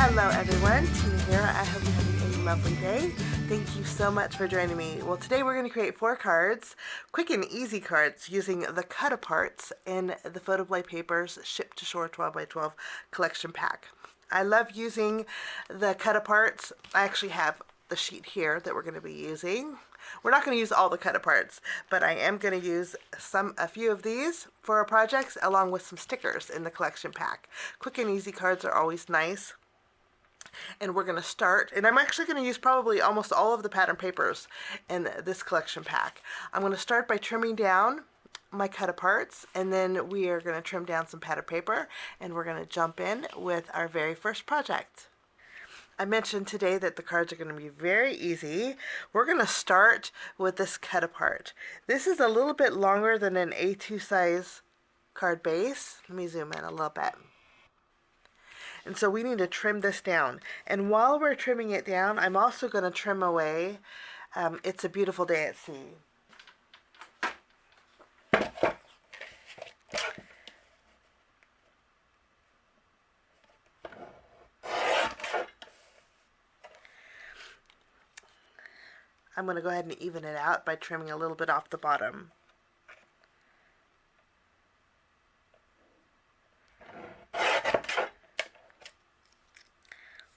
Hello everyone, Tina here. I hope you're having a lovely day. Thank you so much for joining me. Well, today we're going to create 4 cards, quick and easy cards using the cut-aparts in the Photoplay Papers Ship to Shore 12x12 collection pack. I love using the cut-aparts. I actually have the sheet here that we're going to be using. We're not going to use all the cut-aparts, but I am going to use a few of these for our projects along with some stickers in the collection pack. Quick and easy cards are always nice. And we're going to start, and I'm actually going to use probably almost all of the pattern papers in this collection pack. I'm going to start by trimming down my cut-aparts, and then we are going to trim down some pattern paper, and we're going to jump in with our very first project. I mentioned today that the cards are going to be very easy. We're going to start with this cut-apart. This is a little bit longer than an A2 size card base. Let me zoom in a little bit. And so we need to trim this down. And while we're trimming it down, I'm also going to trim away It's a Beautiful Day at Sea. I'm going to go ahead and even it out by trimming a little bit off the bottom.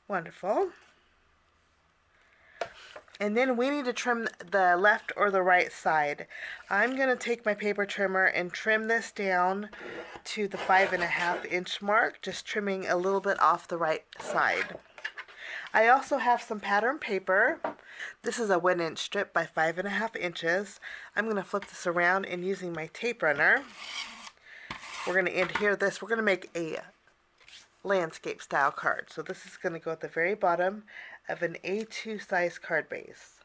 Wonderful. And then we need to trim the left or the right side. I'm going to take my paper trimmer and trim this down to the 5.5 inch mark, just trimming a little bit off the right side. I also have some pattern paper. This is a 1 inch strip by 5.5 inches. I'm going to flip this around and using my tape runner, we're going to adhere this. We're going to make a landscape style card. So this is going to go at the very bottom of an A2 size card base.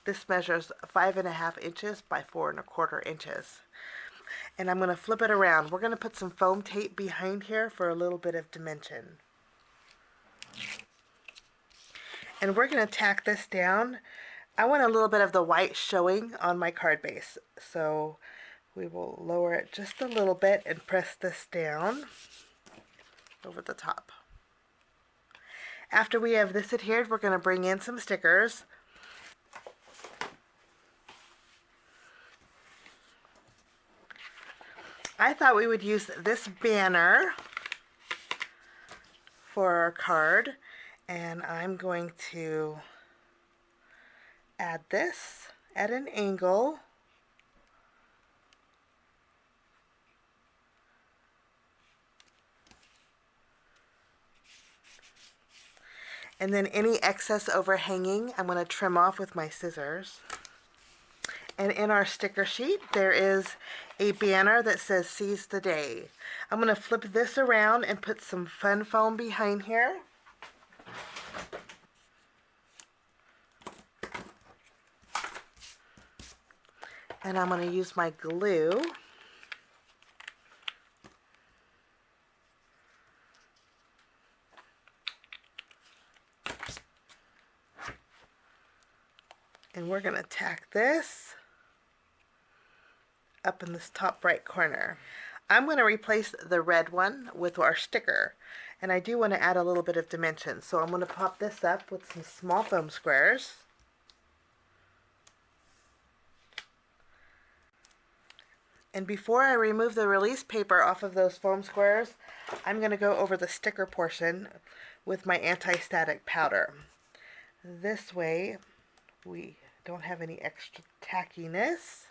This measures 5.5 inches by 4.25 inches. And I'm going to flip it around. We're going to put some foam tape behind here for a little bit of dimension. And we're going to tack this down. I want a little bit of the white showing on my card base. So we will lower it just a little bit and press this down over the top. After we have this adhered, we're going to bring in some stickers. I thought we would use this banner for our card, and I'm going to add this at an angle. And then any excess overhanging, I'm going to trim off with my scissors. And in our sticker sheet, there is a banner that says Seize the Day. I'm going to flip this around and put some fun foam behind here. And I'm going to use my glue. And we're going to tack this up in this top right corner. I'm going to replace the red one with our sticker. And I do want to add a little bit of dimension. So I'm going to pop this up with some small foam squares. And before I remove the release paper off of those foam squares, I'm going to go over the sticker portion with my anti-static powder. This way we don't have any extra tackiness.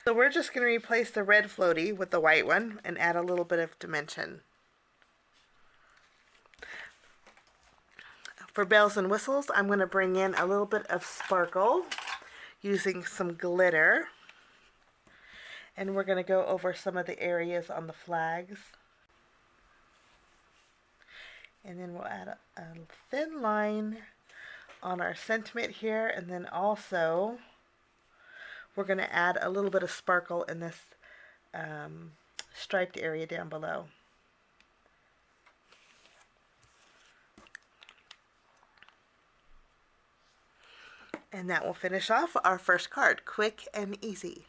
So we're just going to replace the red floaty with the white one and add a little bit of dimension. For bells and whistles, I'm going to bring in a little bit of sparkle using some glitter. And we're going to go over some of the areas on the flags. And then we'll add a thin line on our sentiment here, and then also we're going to add a little bit of sparkle in this striped area down below. And that will finish off our first card, quick and easy.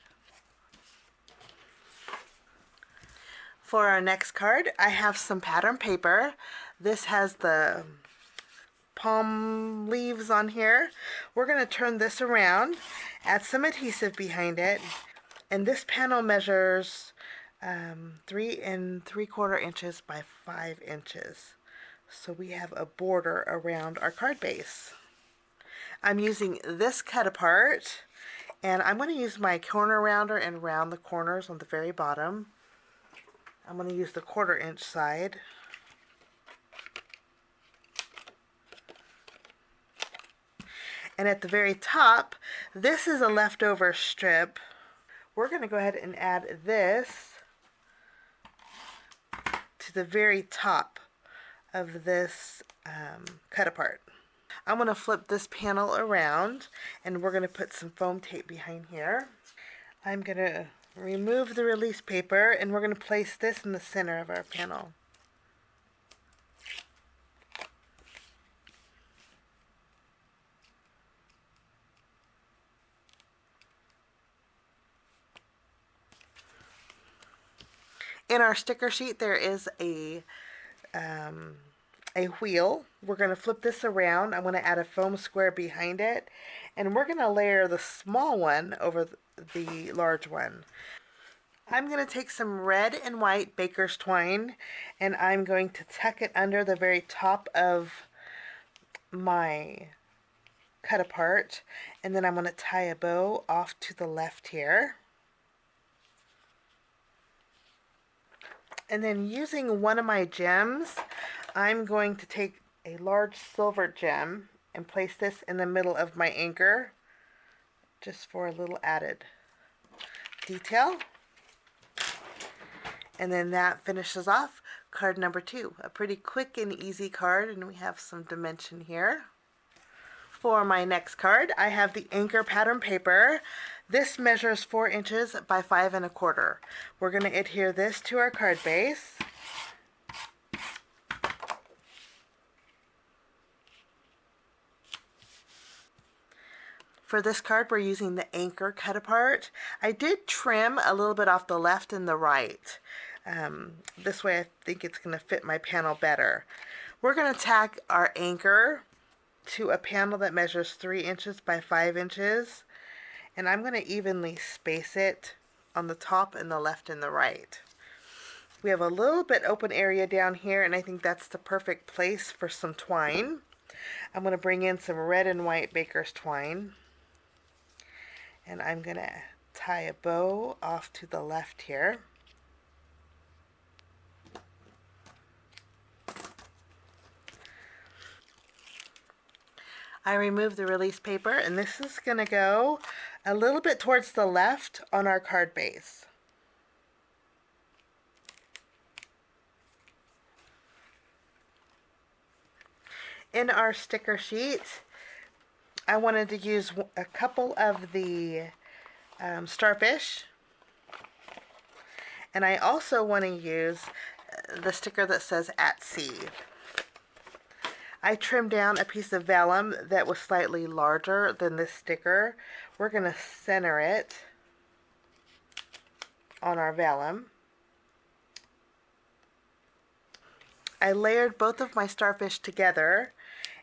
For our next card, I have some pattern paper. This has the palm leaves on here. We're going to turn this around, add some adhesive behind it, and this panel measures 3 3/4 inches by 5 inches. So we have a border around our card base. I'm using this cut apart, and I'm going to use my corner rounder and round the corners on the very bottom. I'm going to use the 1/4 inch side. And at the very top, this is a leftover strip. We're going to go ahead and add this to the very top of this cut apart. I'm going to flip this panel around, and we're going to put some foam tape behind here. I'm going to remove the release paper, and we're going to place this in the center of our panel. In our sticker sheet, there is a wheel. We're going to flip this around. I'm going to add a foam square behind it, and we're going to layer the small one over the large one. I'm going to take some red and white baker's twine, and I'm going to tuck it under the very top of my cut apart, and then I'm going to tie a bow off to the left here. And then using one of my gems, I'm going to take a large silver gem and place this in the middle of my anchor, just for a little added detail. And then that finishes off card number 2. A pretty quick and easy card, and we have some dimension here. For my next card, I have the anchor pattern paper. This measures 4 inches by 5 1/4. We're going to adhere this to our card base. For this card, we're using the anchor cut apart. I did trim a little bit off the left and the right. This way I think it's going to fit my panel better. We're going to tack our anchor to a panel that measures 3 inches by 5 inches, and I'm going to evenly space it on the top and the left and the right. We have a little bit open area down here, and I think that's the perfect place for some twine. I'm going to bring in some red and white baker's twine, and I'm going to tie a bow off to the left here. I removed the release paper, and this is going to go a little bit towards the left on our card base. In our sticker sheet, I wanted to use a couple of the starfish, and I also want to use the sticker that says "at sea." I trimmed down a piece of vellum that was slightly larger than this sticker. We're going to center it on our vellum. I layered both of my starfish together,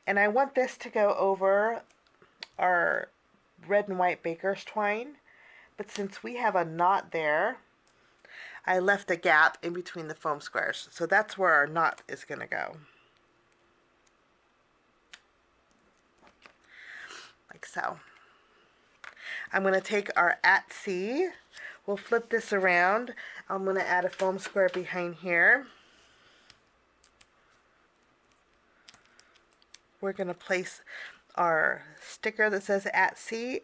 and I want this to go over our red and white baker's twine, but since we have a knot there, I left a gap in between the foam squares, so that's where our knot is going to go. Like so. I'm going to take our "at sea." We'll flip this around. I'm going to add a foam square behind here. We're going to place our sticker that says "at sea"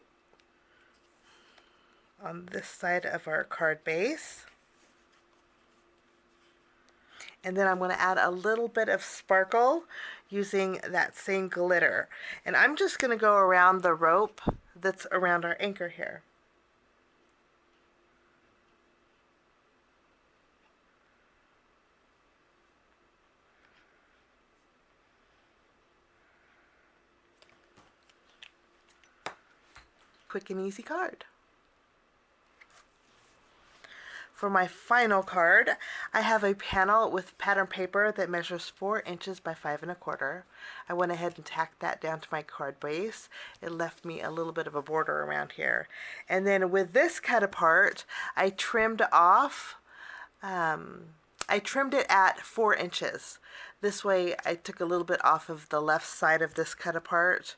on this side of our card base. And then I'm going to add a little bit of sparkle using that same glitter. And I'm just going to go around the rope that's around our anchor here. Quick and easy card. For my final card, I have a panel with pattern paper that measures 4 inches by 5 1/4. I went ahead and tacked that down to my card base. It left me a little bit of a border around here. And then with this cut apart, I trimmed off, I trimmed it at 4 inches. This way I took a little bit off of the left side of this cut apart.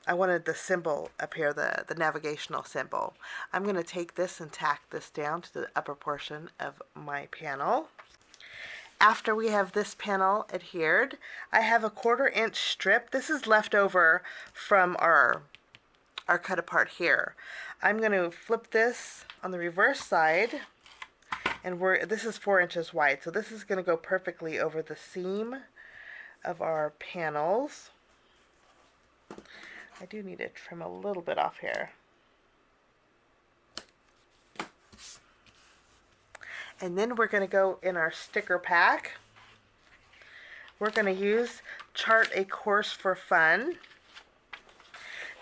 I wanted the symbol up here, the navigational symbol. I'm going to take this and tack this down to the upper portion of my panel. After we have this panel adhered, I have a 1/4 inch strip. This is left over from our cut apart here. I'm going to flip this on the reverse side, and this is 4 inches wide, so this is going to go perfectly over the seam of our panels. I do need to trim a little bit off here. And then we're going to go in our sticker pack. We're going to use Chart a Course for Fun.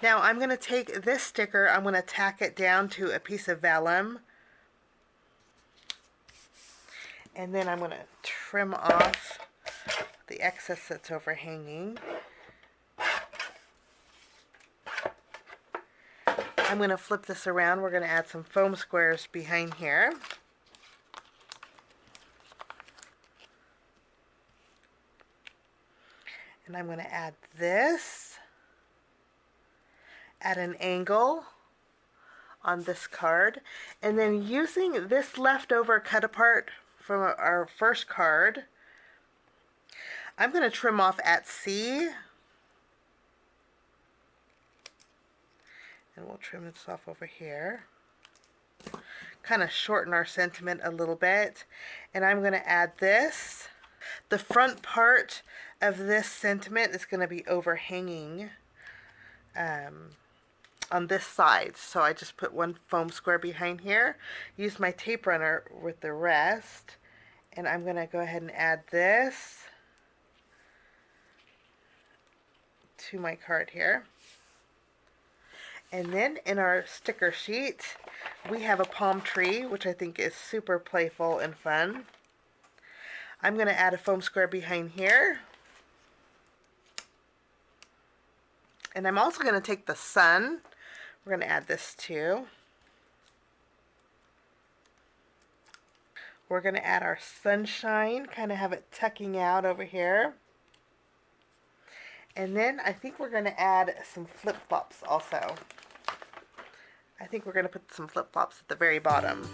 Now I'm going to take this sticker, I'm going to tack it down to a piece of vellum. And then I'm going to trim off the excess that's overhanging. I'm going to flip this around. We're going to add some foam squares behind here. And I'm going to add this at an angle on this card. And then using this leftover cut apart from our first card, I'm going to trim off at C. And we'll trim this off over here. Kind of shorten our sentiment a little bit. And I'm going to add this. The front part of this sentiment is going to be overhanging on this side. So I just put one foam square behind here. Use my tape runner with the rest. And I'm going to go ahead and add this to my card here. And then in our sticker sheet, we have a palm tree, which I think is super playful and fun. I'm going to add a foam square behind here. And I'm also going to take the sun. We're going to add this too. We're going to add our sunshine, kind of have it tucking out over here. And then I think we're going to add some flip-flops also. I think we're going to put some flip-flops at the very bottom.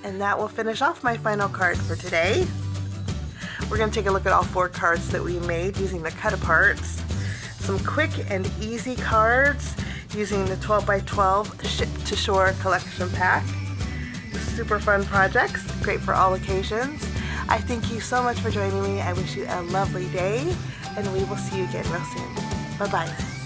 And that will finish off my final card for today. We're going to take a look at all 4 cards that we made using the cut-aparts. Some quick and easy cards using the 12 by 12 Ship to Shore collection pack. Super fun projects, great for all occasions. I thank you so much for joining me. I wish you a lovely day, and we will see you again real soon. Bye-bye.